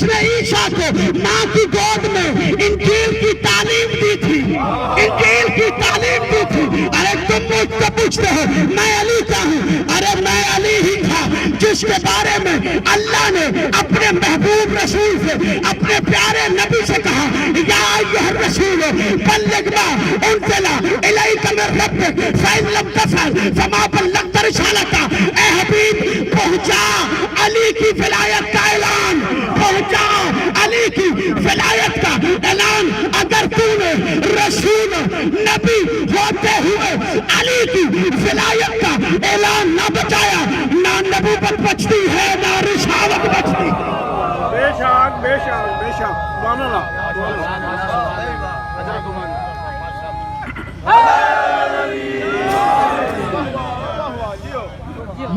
جس نے عیسیٰ کو ماں کی گود میں انجیل کی تعلیم دی تھی، انجیل کی تعلیم دی تھی۔ ارے تم مجھ سے پوچھتے ہو میں علی کا ہوں، ارے میں علی ہی تھا جس کے بارے میں اللہ نے اپنے محبوب رسول سے، اپنے پیارے نبی سے کہا یا ایھا الرسول بلغ ما انزل الیک من ربک فإن لم تفعل فما بلغت رسالتہ۔ اے حبیب پہنچا علی کی ولایت کا اعلان، پہنچا علی کی ولایت کا اعلان۔ اگر تو نے رسول نبی ہوتے ہوئے علی کی ولایت کا اعلان نہ بچایا، نہ نبوت بچتی ہے نہ رسالت بچتی ہے۔ بے شک بے شک بے شک سبحان اللہ۔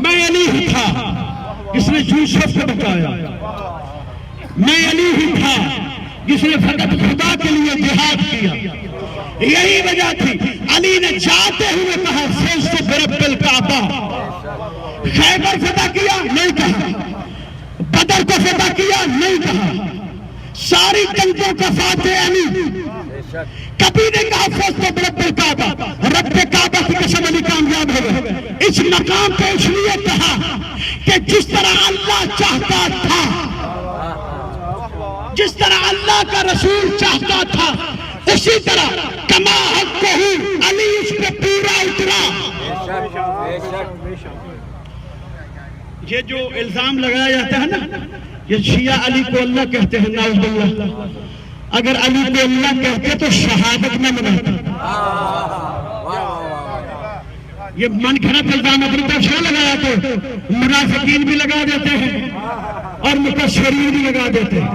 میں علی ہی تھا جس نے یوسف کو بچایا، میں علی ہی تھا جس نے فقط خدا کے لیے جہاد کیا۔ یہی وجہ تھی علی نے جاتے ہوئے کہا فزت برب الکعبہ۔ خیبر فتح کیا نہیں کہا، بدر کو فتح کیا نہیں کہا، ساری جنگوں کا فاتح علی۔ کبھی نہیں کہا فزت برب الکعبہ، رب کعبہ کی قسم علی کامیاب ہو گئے۔ اس مقام پہ اس لیے کہا کہ جس طرح اللہ چاہتا تھا، جس طرح اللہ کا رسول چاہتا تھا، اسی طرح کما حق علی اس پہ پورا اترا۔ یہ جو الزام لگایا جاتا ہے نا، یہ شیعہ علی کو اللہ کہتے ہیں نعوذ باللہ۔ اگر علی کو اللہ کہتے تو شہادت نہ مناتے۔ یہ من گھڑت الزام اپنی طرف سے لگایا تو منافقین بھی لگا دیتے ہیں اور مکفرین بھی لگا دیتے ہیں۔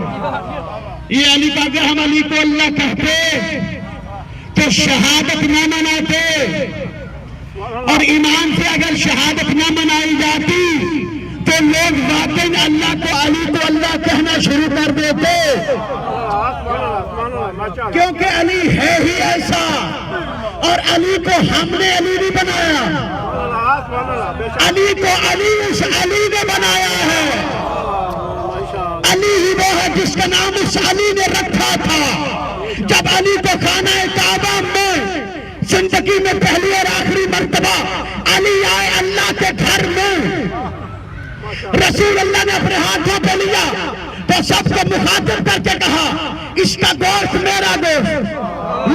یہ علی کا اگر ہم علی کو اللہ کہتے تو شہادت نہ مناتے، اور ایمان سے اگر شہادت نہ منائی جاتی تو لوگ واقعی اللہ کو علی کو اللہ کہنا شروع کر دیتے، کیونکہ علی ہے ہی ایسا، اور علی کو ہم نے علی نہیں بنایا، علی کو علی اس علی نے بنایا ہے۔ علی ہی وہ ہے جس کا نام اس علی نے رکھا تھا۔ جب علی کو خانہ کعبہ میں زندگی میں پہلی اور آخری مرتبہ علی آئے اللہ کے گھر میں، رسول اللہ نے اپنے ہاتھوں پہ لیا تو سب کو مخاطب کر کے کہا اس کا گوشت میرا گوشت،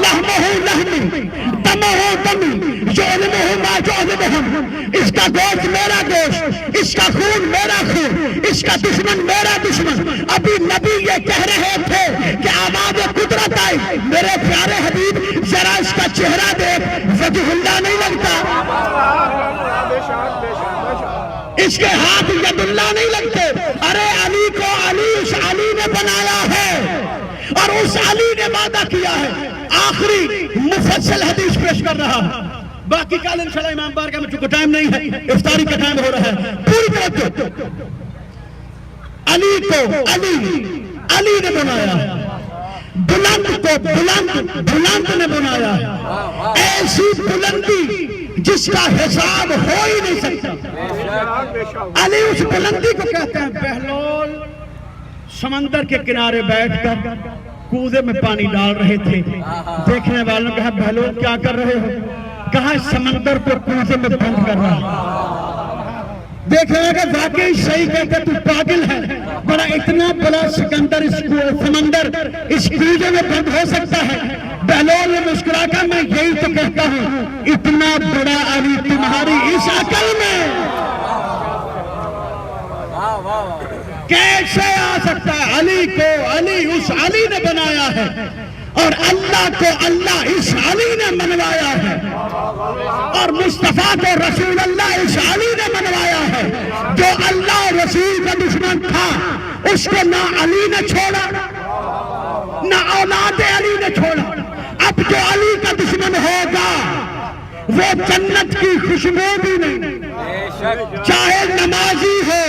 لحمہ لحمی، دمہ دمی، جعلمہ ما جعلمہم، اس کا گوشت میرا گوشت، اس کا خون میرا خون، اس کا دشمن میرا دشمن۔ ابھی نبی یہ کہہ رہے تھے کہ آواز قدرت آئی، میرے پیارے حبیب ذرا اس کا چہرہ دیکھ، وجہ اللہ نہیں لگتا، اس کے ہاتھ ید اللہ نہیں لگتے۔ ارے علی کو علی اس علی نے بنایا ہے، اور اس علی نے وعدہ کیا ہے۔ آخری مفصل حدیث پیش کر رہا ہے، باقی کل انشاءاللہ امام بارگاہ میں چونکہ ٹائم نہیں ہے، افطاری کا ٹائم ہو رہا ہے، پوری طرح علی کو علی نے بنایا ہے، بلند کو بلند نے بنایا ہے، ایسی بلندی جس کا حساب ہو ہی نہیں سکتا۔ علی اس بلندی کو کہتے ہیں۔ بہلول سمندر کے کنارے بیٹھ کر کوزے میں پانی ڈال رہے تھے، دیکھنے والوں نے کہا بہلول کیا کر رہے ہو؟ کہا سمندر کو کوزے میں بند کر رہا۔ دیکھنے کہ واقعی صحیح کہتے تو پاگل ہے، بڑا اتنا بڑا سمندر اس کوزے میں بند ہو سکتا ہے؟ بہلول نے مسکرا کر میں یہی تو کہتا ہوں، اتنا بڑا علی تمہاری اس عقل میں کیسے آ سکتا ہے؟ علی کو علی اس علی نے بنایا ہے، اور اللہ کو اللہ اس علی نے منوایا ہے، اور مصطفیٰ کو رسول اللہ اس علی نے منوایا ہے۔ جو اللہ اور رسول کا دشمن تھا اس کو نہ علی نے چھوڑا نہ اولاد علی نے چھوڑا۔ اب جو علی کا دشمن ہوگا وہ جنت کی خوشبو بھی نہیں، چاہے نمازی ہو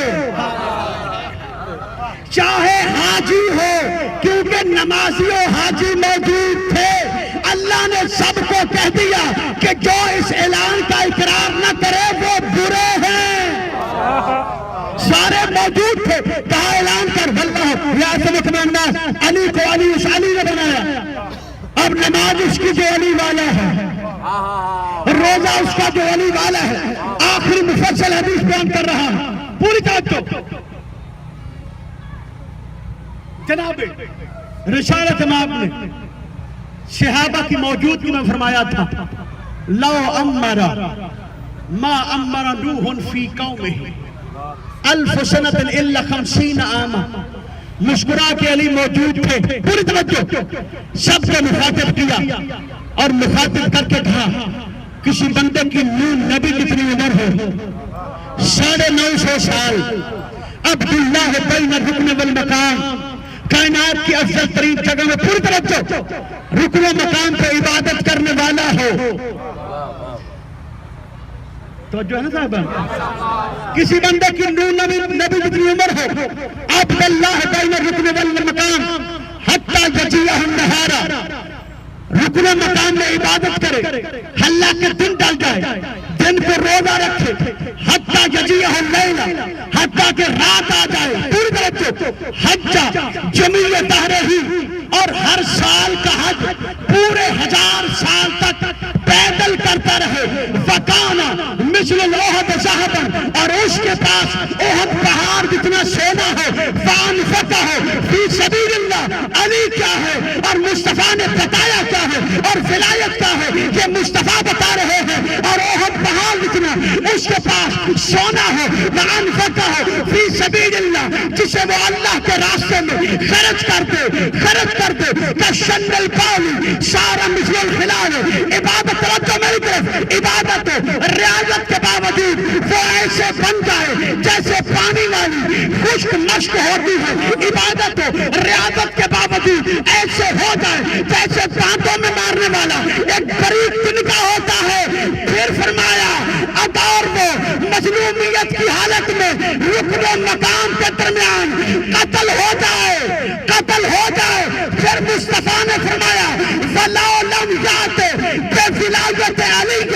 چاہے حاجی ہو، کیونکہ نمازی و حاجی موجود تھے۔ اللہ نے سب کو کہہ دیا کہ جو اس اعلان کا اقرار نہ کرے وہ برے ہیں، سارے موجود تھے، کہا اعلان کر واللہ یاسمک میں الناس، علی کو علی اس علی نے بنایا. اب نماز اس کی جو علی والا ہے، روزہ اس کا جو علی والا ہے. آخری مفصل حدیث بیان کر رہا ہوں، پوری توجہ. جناب رسالت امام نے صحابہ کی موجودگی میں فرمایا تھا، لو امر ما امر نوح فی قومہ 1000 سنۃ الا 50 عاما. مسکرا کے علی موجود تھے. پوری توجہ. سب کو مخاطب کیا اور مخاطب کر کے کہا، کسی بندے کی نون نبی کتنی عمر ہو؟ 950 سال. عبداللہ بین الرکن والمقام، کائنات کی افضل ترین جگہ میں، پوری توجہ، رکن و مقام پہ عبادت کرنے والا ہو. توجہ ہے نا صاحب؟ کسی بندے کی نون نبی کتنی عمر ہو؟ عبداللہ بین الرکن والمقام حتی یجیہ النہار، رکن و مقام میں عبادت کرے، حلہ کے دن ڈال جائے، دن کو روزہ رکھے، حتی یجیہ اللیل، حتی کہ رات آ جائے. پوری توجہ. حج جمیع دہرہ، اور ہر سال کا حج پورے 1000 سال تک پیدل کرتا رہے. وکانا مثل الاحد ذہبا، اور اس کے پاس احد پہاڑ جتنا سونا ہو. فانفقہ فی سبیل اللہ. علی کیا ہے اور مصطفیٰ نے بتایا کیا ہے اور ولایت کیا ہے، یہ مصطفیٰ بتا رہے ہیں. اور احد پہاڑ جتنا اس کے پاس سونا ہو. وانفقہ فی سبیل اللہ، جسے وہ اللہ کے راستے میں خرچ کر دے کشن القولی سارا مثل الخلال. عبادت، توجہ میری طرف، عبادت ریاضت کے باوجود وہ ایسے بن جائے جیسے پانی والی خشک مشک ہوتی ہے. عبادت ریاضت کے باوجود ایسے ہو جائے جیسے دانتوں میں مارنے والا ایک باریک تنکا ہوتا ہے. پھر فرمایا اگر وہ مظلومیت کی حالت میں رکن و مقام کے درمیان قتل ہو جائے، پھر مصطفیٰ نے فرمایا وَلَوْ لَمْ يَأْتِ بِوِلَایَتِ عَلِيٍّ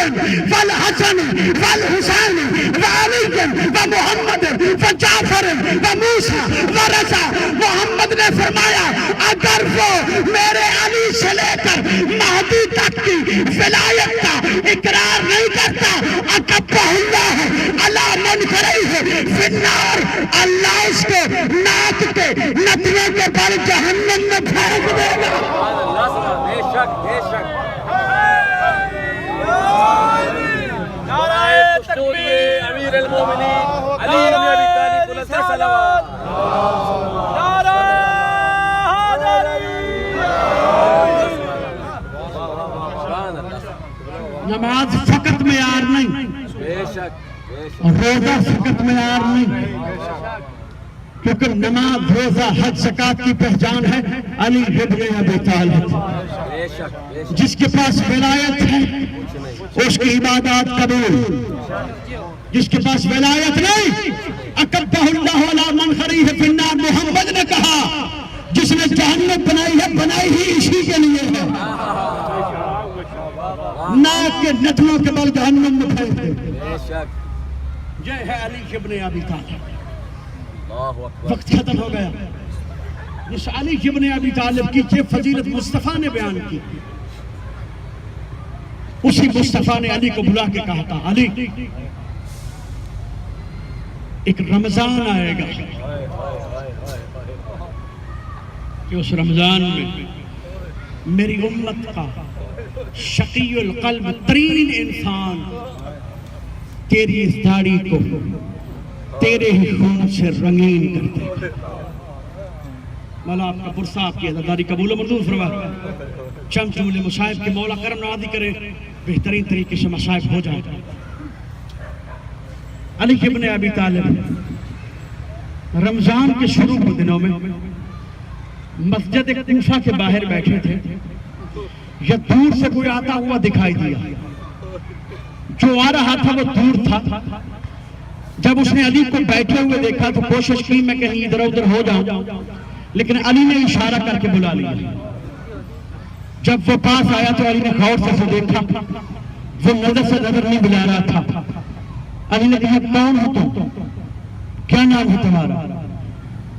وَالْحَسَنِ وَالْحُسَيْنِ وَعَلِيٍّ وَمُحَمَّدٍ وَجَعْفَرٍ وَمُوسَىٰ وَرَضَىٰ. محمد نے فرمایا اگر وہ میرے علی سے لے کر مہدی تک کی ولایت کا اقرار نہیں کرتا، اکبہ اللہ علی منکرہ فی النار، اللہ اس کو ناک کے نتنے کے بل جہنم میں پھینک دے گا. بے شک بے شک. نعرہ تکبیر، امیر المومنین علی بن ابی طالب علیہ السلام. نعرہ نماز فقط معیار نہیں، بے شک بے شک. روزہ فقط معیار نہیں، کیونکہ نماز، روزہ، حج، زکوٰۃ کی پہچان ہے علی ابن ابی طالب. بے شک بے شک. جس کے پاس ولایت ہے اس کی عبادات قبول، جس کے پاس ولایت نہیں اکبہ اللہ علی منکرہ فی النار. محمد نے کہا جس نے جہنم بنائی ہی اسی کے لیے ہے. ناک کے نتنوں کے بل جہنم میں پھینک دے. بے شک. یہ ہے علی ابن ابی طالب. اللہ اکبر. وقت ختم ہو گیا. اس علی ابن ابی طالب کی یہ فضیلت مصطفیٰ نے بیان کی. اسی مصطفیٰ نے علی کو بلا کے کہا تھا علی ایک رمضان آئے گا کہ اس رمضان میں میری امت کا شقی القلب ترین انسان تیری اس داڑھی کو تیرے ہی خون سے رنگین کر دے گا. مولا آپ کا پرسہ آپ کی عزاداری قبول و مردود فرما. چند جملے مصائب کے مولا کرم نوازی کرے، بہترین طریقے سے مصائب ہو جائے. علی ابن ابی طالب رمضان کے شروع کے دنوں میں مسجد کوفہ کے باہر بیٹھے تھے. یا دور سے کوئی آتا ہوا دکھائی دیا. جو آ رہا تھا وہ دور تھا. جب اس نے علی کو بیٹھے ہوئے دیکھا تو کوشش کی میں کہیں ادھر ادھر ہو جاؤں، لیکن علی نے اشارہ کر کے بلا لیا. جب وہ پاس آیا تو علی نے غور سے اسے دیکھا. وہ نظر سے نظر نہیں ملا رہا تھا. علی نے کہا کون ہو تم؟ کیا نام ہے تمہارا؟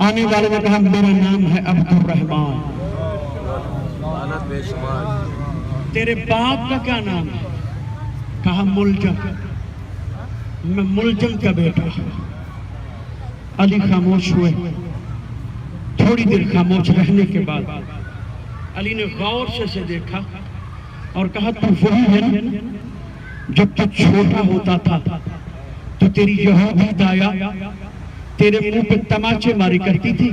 آنے والے نے کہا میرا نام ہے عبدالرحمان۔ لعنت بے شمار۔ تیرے باپ کا کیا نام ہے؟ کہا ملجم۔ میں ملجم کا بیٹا۔ علی خاموش ہوئے۔ تھوڑی دیر خاموش رہنے کے بعد علی نے غور سے دیکھا اور کہا تو وہی ہے نا جب تو چھوٹا ہوتا تھا تو تیری یہودی دایا تیرے منہ پہ تماچے ماری کرتی تھی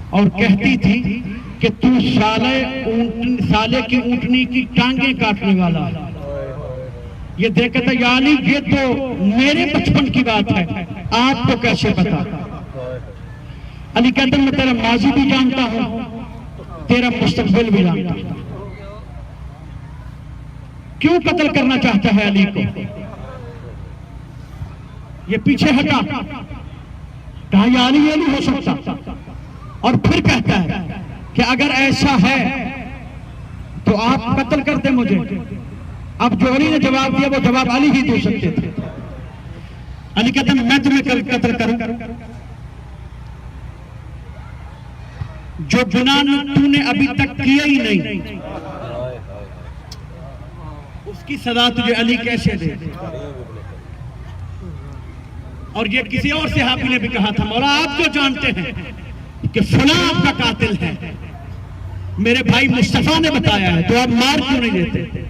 اور کہتی تھی کہ تو سالے کی اونٹنی کی ٹانگیں کاٹنے والا ہے۔ یہ دیکھا تھا یا علی یہ تو میرے بچپن کی بات ہے، آپ کو کیسے پتا؟ علی کہتا میں تیرا ماضی بھی جانتا ہوں، تیرا مستقبل بھی جانتا ہوں۔ کیوں قتل کرنا چاہتا ہے علی کو؟ یہ پیچھے ہٹا، کہا یا علی یہ نہیں ہو سکتا، اور پھر کہتا ہے کہ اگر ایسا ہے تو آپ قتل کرتے مجھے۔ اب جو علی نے جواب دیا وہ جواب علی ہی دے سکتے تھے۔ علی کہتا ہے میں تمہیں قتل کروں جو گناہ تو نے ابھی تک کیا ہی نہیں، اس کی سزا تجھے علی کیسے دے؟ اور یہ کسی اور صحابی نے بھی کہا تھا مولا آپ جو جانتے ہیں کہ فلاں آپ کا قاتل ہے، میرے بھائی مصطفیٰ نے بتایا ہے تو آپ مار کیوں نہیں دیتے؟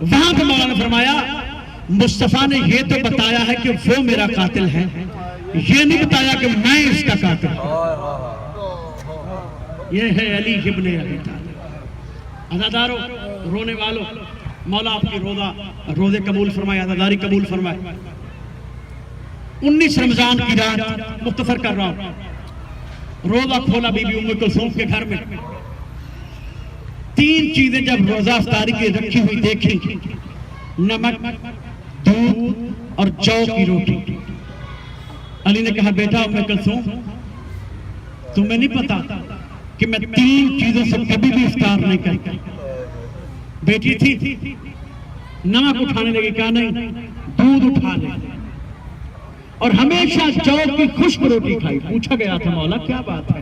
وہاں پہ مولا نے فرمایا مصطفیٰ نے یہ تو بتایا ہے کہ وہ میرا قاتل ہے، یہ نہیں بتایا کہ میں اس کا قاتل ہوں۔ یہ ہے علی ابن ابی طالب۔ عزاداروں، رونے والوں، مولا آپ کی روزے قبول فرمائے، عزاداری قبول فرمائے۔ 19 رمضان کی رات مختصر کر رہا ہوں، روزہ کھولا بی بی ام کلثوم کے گھر میں۔ 3 چیزیں جب روزہ افطاری کی رکھی ہوئی دیکھی، نمک، دودھ اور جو کی روٹی۔ علی نے کہا بیٹا ام کلثوم تمہیں نہیں پتا کہ میں 3 چیزوں سے کبھی بھی افطار نہیں کرتا۔ بیٹی تھی، نمک اٹھانے لگی، کہا نہیں دودھ اٹھا لے، اور ہمیشہ جو کی خشک روٹی کھائی۔ پوچھا گیا تھا مولا کیا بات ہے؟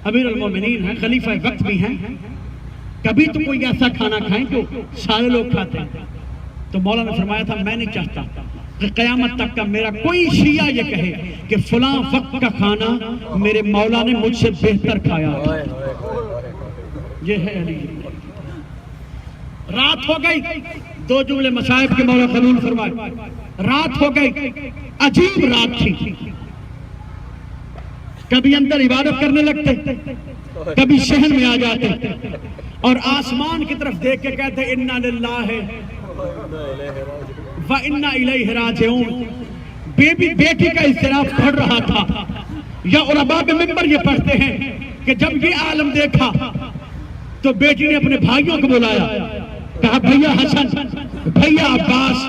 امیر المومنین ہیں، خلیفہ وقت بھی ہیں، کبھی تو کوئی ایسا کھانا کھائیں جو سارے لوگ کھاتے ہیں۔ تو مولا نے فرمایا تھا میں نہیں چاہتا کہ قیامت تک کا میرا کوئی شیعہ یہ کہے کہ فلاں وقت کا کھانا میرے مولا نے مجھ سے بہتر کھایا۔ یہ ہے علی۔ رات ہو گئی، 2 جملے مصائب کے مولا قبول فرمائے۔ رات ہو گئی، عجیب رات تھی، کبھی اندر عبادت کرنے لگتے، کبھی شہر میں آ جاتے اور آسمان کی طرف دیکھ کے کہتے انا للہ و انا الیہ راجعون۔ بیٹی کا اضطراب پڑھ رہا تھا، یا علماء ممبر یہ پڑھتے ہیں کہ جب یہ عالم دیکھا تو بیٹی نے اپنے بھائیوں کو بلایا، کہا بھیا حسن، بھیا عباس،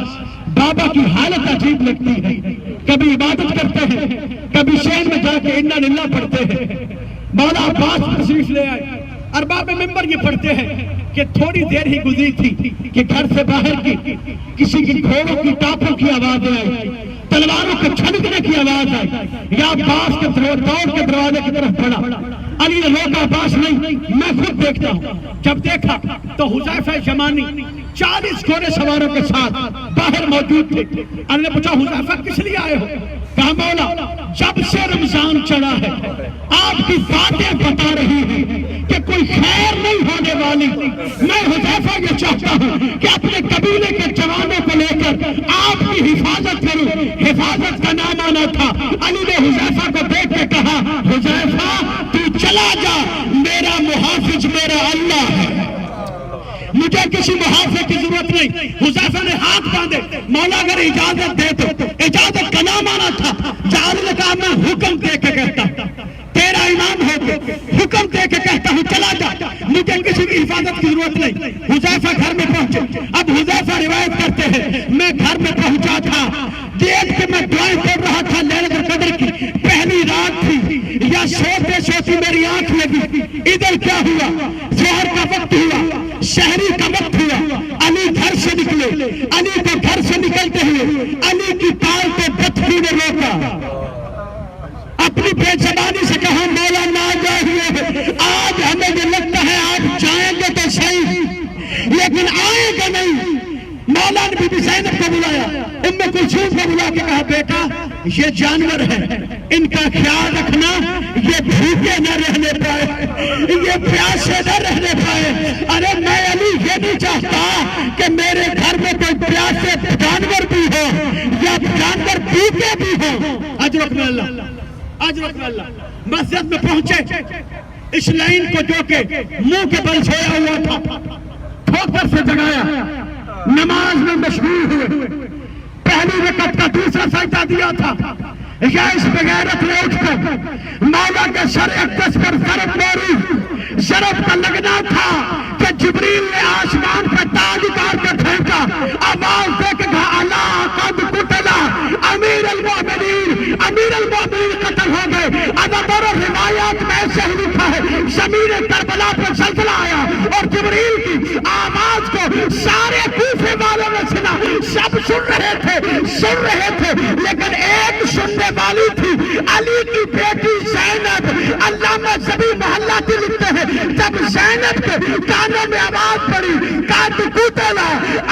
بابا کی حالت عجیب لگتی ہے، کبھی عبادت کرتے ہیں، کبھی شہر میں جا کے انا للہ پڑھتے ہیں۔ مولا عباس تشریف لے آئے، ارباب ممبر یہ پڑھتے ہیں کہ تھوڑی دیر ہی گزری تھی کہ گھر سے باہر کی کسی کی گھوڑوں کی ٹاپوں کی آواز آئی، تلواروں کے چھنکنے کی آواز آئی، یا عباس کے دوڑ کے دروازے کی طرف بڑھا۔ علی نے روکا، عباس نہیں میں خود دیکھتا ہوں۔ جب دیکھا تو حذیفہ یمانی 40 گھوڑے سواروں کے ساتھ باہر موجود تھے۔ علی نے پوچھا حذیفہ کس لیے آئے ہو؟ کہا مولا جب سے رمضان چڑھا ہے آپ کی باتیں بتا رہی ہیں کہ کوئی خیر نہیں ہونے والی، میں حذیفہ یہ چاہتا ہوں کہ اپنے قبیلے کے جوانوں کو لے کر آپ کی حفاظت کروں۔ حفاظت کا نام آنا تھا۔ علی نے حذیفہ کو دیکھ کے کہا حذیفہ تو چلا جا، میرا محافظ میرا اللہ ہے، مجھے کسی محافظ کی ضرورت نہیں۔ حذیفہ نے ہاتھ باندھے، مولا اگر اجازت دے تو اجازت کا نام آنا تھا۔ جعفر نے کہا میں حکم دے کے کہتا تیرا امام ہے تو حکم دے کے کہتا ہوں چلا جا، مجھے کسی کی حفاظت کی ضرورت نہیں۔ حذیفہ گھر میں پہنچے۔ اب حذیفہ روایت کرتے ہیں میں گھر میں پہنچا تھا، دیکھ کے میں دعائیں پڑھ رہا تھا لیلۃ القدر کی، پہلی رات تھی، یا سوتے سوتی میری آنکھ لگی، ادھر کیا ہوا؟ ظہر کا وقت ہوا، شہری کا وقت ہوا، علی گھر سے نکلے، علی کو گھر سے نکلتے ہوئے علی کی پال کو بچی نے روکا، اپنی بے زبانی سے کہا مولا نہ جائیے، آج ہمیں جو لگتا ہے آپ جائیں گے تو صحیح لیکن آئیں گے نہیں۔ مولا نے بی بی زینب کو بلایا، ام کلثوم کو بلا کے کہا بیٹا یہ جانور ہے، ان کا خیال رکھنا، یہ بھوکے نہ رہنے پائے، یہ پیاسے نہ رہنے پائے۔ ارے میں علی یہ نہیں چاہتا کہ میرے گھر میں کوئی پیاسے جانور بھی ہو یا جانور بھوکے بھی ہو۔ اجرک میں اللہ، اجرک میں اللہ۔ مسجد میں پہنچے، اس لائن کو جو کہ منہ کے بل سویا ہوا تھا ٹھوکر سے جگایا، نماز میں مشغول ہوئے، پہلی رکعت کا دوسرا سجدہ دیا تھا، یا اس بغیرت نے اٹھ کر مولا کے سر اقدس پر ضرب ماری۔ ضرب کا لگنا تھا کہ جبریل نے آسمان پہ تاج اتار کے پھینکا، آواز دے کے کہا الا قد قتلا امیر المؤمنین، امیر المؤمنین قتل ہو گئے۔ ادبر روایات میں ایسے ہی لکھا ہے زمین کربلا پہ زلزلہ آیا اور جبریل کی آواز کو سارے کوفے والوں نے سنا، سب سن رہے تھے لیکن ایک سننے والی تھی، علی کی بیٹی زینب۔ علامہ زبی محلاتی لکھتے ہیں جب زینب کے کانوں میں آواز پڑی قد قتلا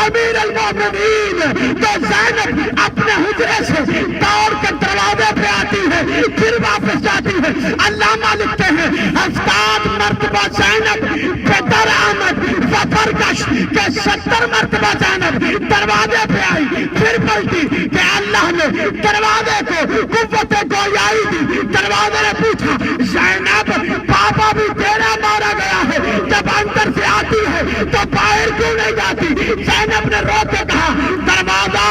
امیر المؤمنین، تو زینب اپنے حجرے سے دوڑ کے دروازے پہ آتی ہے، پھر واپس جاتی ہے۔ علامہ لکھتے ہیں 70 مرتبہ زینب پہ در آمد وفرکش کہ 70 مرتبہ زینب دروازے پہ آئی، پھر پلٹی کہ اللہ نے دروازے کو قوت گویائی دی۔ دروازے نے پوچھا زینب پاپا بھی تیرا مارا گیا ہے، جب اندر سے آتی ہے تو باہر کیوں نہیں جاتی؟ زینب نے رو کے کہا دروازہ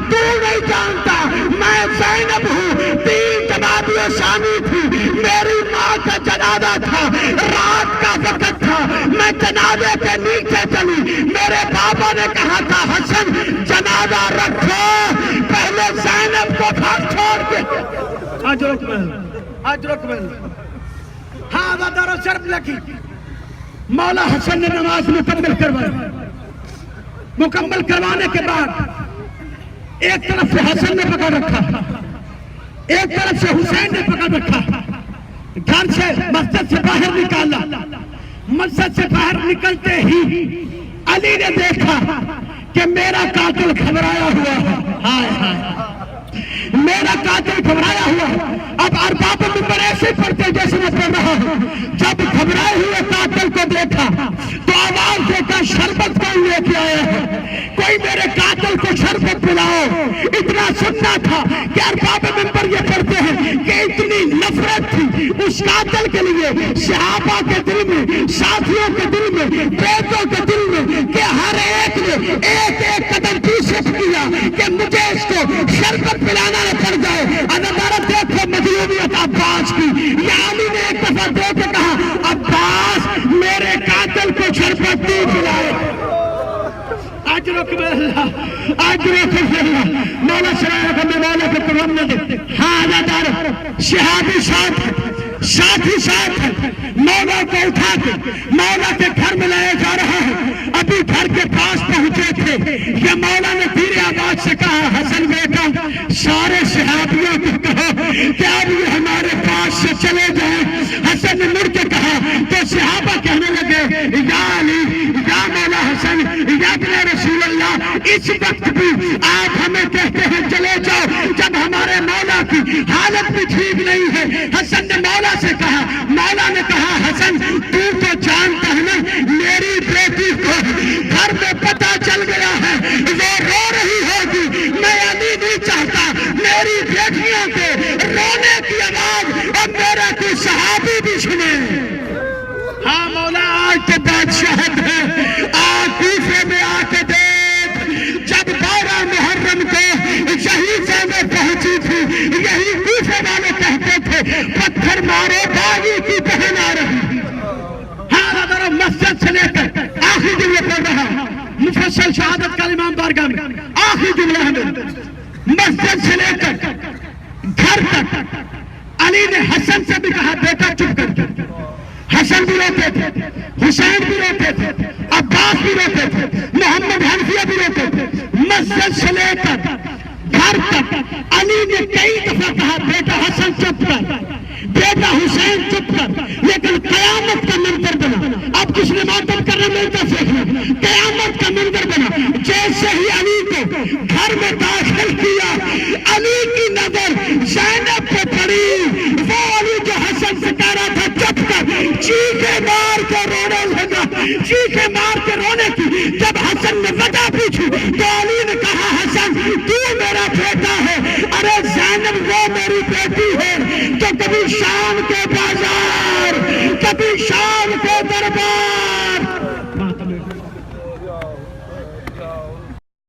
تو نہیں جانتا، میں زینب ہوں، 3 جمادی ثانی تھی، میری ماں کا جنازہ تھا، رات کا وقت تھا، میں جنازے کے نیچے چلی، میرے بابا نے کہا تھا حسن جنازہ رکھو، پہلے زینب کو پھاڑ چھوڑ کے۔ اجرک میں ہاں دارو شرف لکھی۔ مولا حسن نے نماز مکمل کروائی، مکمل کروانے کے بعد ایک طرف سے حسن نے پکڑ رکھا، ایک طرف سے حسین نے پکڑ رکھا، گھر سے مسجد سے باہر نکالا۔ مسجد سے باہر نکلتے ہی علی نے دیکھا کہ میرا قاتل گھبرایا ہوا ہے، ہائے ہائے میرا قاتل گھبرایا ہوا ہے۔ اب ارباب منبر ایسے پڑھتے جیسے میں پڑھ رہا ہوں، جب گھبرائے ہوئے قاتل کو دیکھا تو آواز دے کر شربت کون لے کے آیا ہے، کوئی میرے قاتل کو شربت پلاؤ۔ اتنا سننا تھا کہ ارباب منبر یہ پڑھتے ہیں کہ اتنی نفرت تھی اس قاتل کے لیے صحابہ کے دل میں، ساتھیوں کے دل میں، بیٹوں کے دل میں، کہ ہر ایک نے ایک ایک قدم پیچھے کیا کہ مجھے اس کو شربت پلانا نہ پڑ جائے۔ ادارت دیکھو مظلومیت عباس کی، یا علی نے ایک دفعہ دے کے کہا عباس میرے قاتل کو شربت نہیں پلائے۔ اجرک میں اللہ، اجرک میں اللہ۔ مولا شرائع کا میں مولا کے قرآن میں دے ہاں ادارت شہابی ساتھی ساتھ ہے، مولا کو اٹھا کے مولا کے گھر میں لایا جا رہا ہے۔ ابھی گھر کے پاس پہنچے تھے، یہ مولا نے دھیرے آواز سے کہا حسن بیٹا سارے صحابیوں کو کہو کہ اب یہ ہمارے پاس سے چلے جائیں۔ حسن نے مڑ کے کہا تو صحابہ کہنے لگے یا علی، یا مولا حسن، یا ابن رسول اللہ، اس وقت بھی آپ ہمیں کہتے ہیں چلے جاؤ جب ہمارے مولا کی حالت بھی ٹھیک نہیں ہے۔ حسن نے مولا سے کہا، مولا نے کہا حسن تو جانتا ہے نا میری بیٹی کو گھر میں پتہ چل گیا ہے، وہ رو رہی ہوگی، میں علی نہیں چاہتا میری بیٹیوں کے رونے کی آواز اور میرا کوئی صحابی بھی سنے۔ ہاں مولا آج تو بادشاہت ہے، آج کوفے میں آ کے دیکھ، جب 12 محرم کو یہی زینب پہنچی تھی، یہی کوفے والے کہتے تھے پتھر مارو باغی کی بہن آ رہی۔ ہاں ذرا مسجد سے لے کر آخری جملے پڑھ رہا مفصل شہادت کا امام بارگاہ میں آخری جملہ ہے، مسجد سے لے کر گھر تک علی نے حسن سے بھی کہا بیٹا چپ کر۔ حسن بھی روتے تھے، حسین بھی روتے تھے، عباس بھی روتے تھے، محمد حنفیہ بھی روتے تھے۔ مسجد سے لے کر گھر تک علی نے کئی دفعہ کہا بیٹا حسن چپ کر، حسین چپ کر، لیکن قیامت کا منظر بنا. اب کس نے ماتم کرنا ملتا سیکھنا. قیامت کا منظر بنا. جیسے ہی علی کو گھر میں داخل کیا، علی کی نظر زینب پہ پڑی. وہ علی جو حسن سے کہہ رہا تھا چپ کر، چیخے مار کے رونے لگا. چیخے مار کے رونے کی جب حسن نے وجہ پوچھی تو علی نے کہا حسن تو میرا بیٹا ہے، ارے زینب وہ میری بیٹی ہے. تو کبھی شام کے بازار، کبھی شام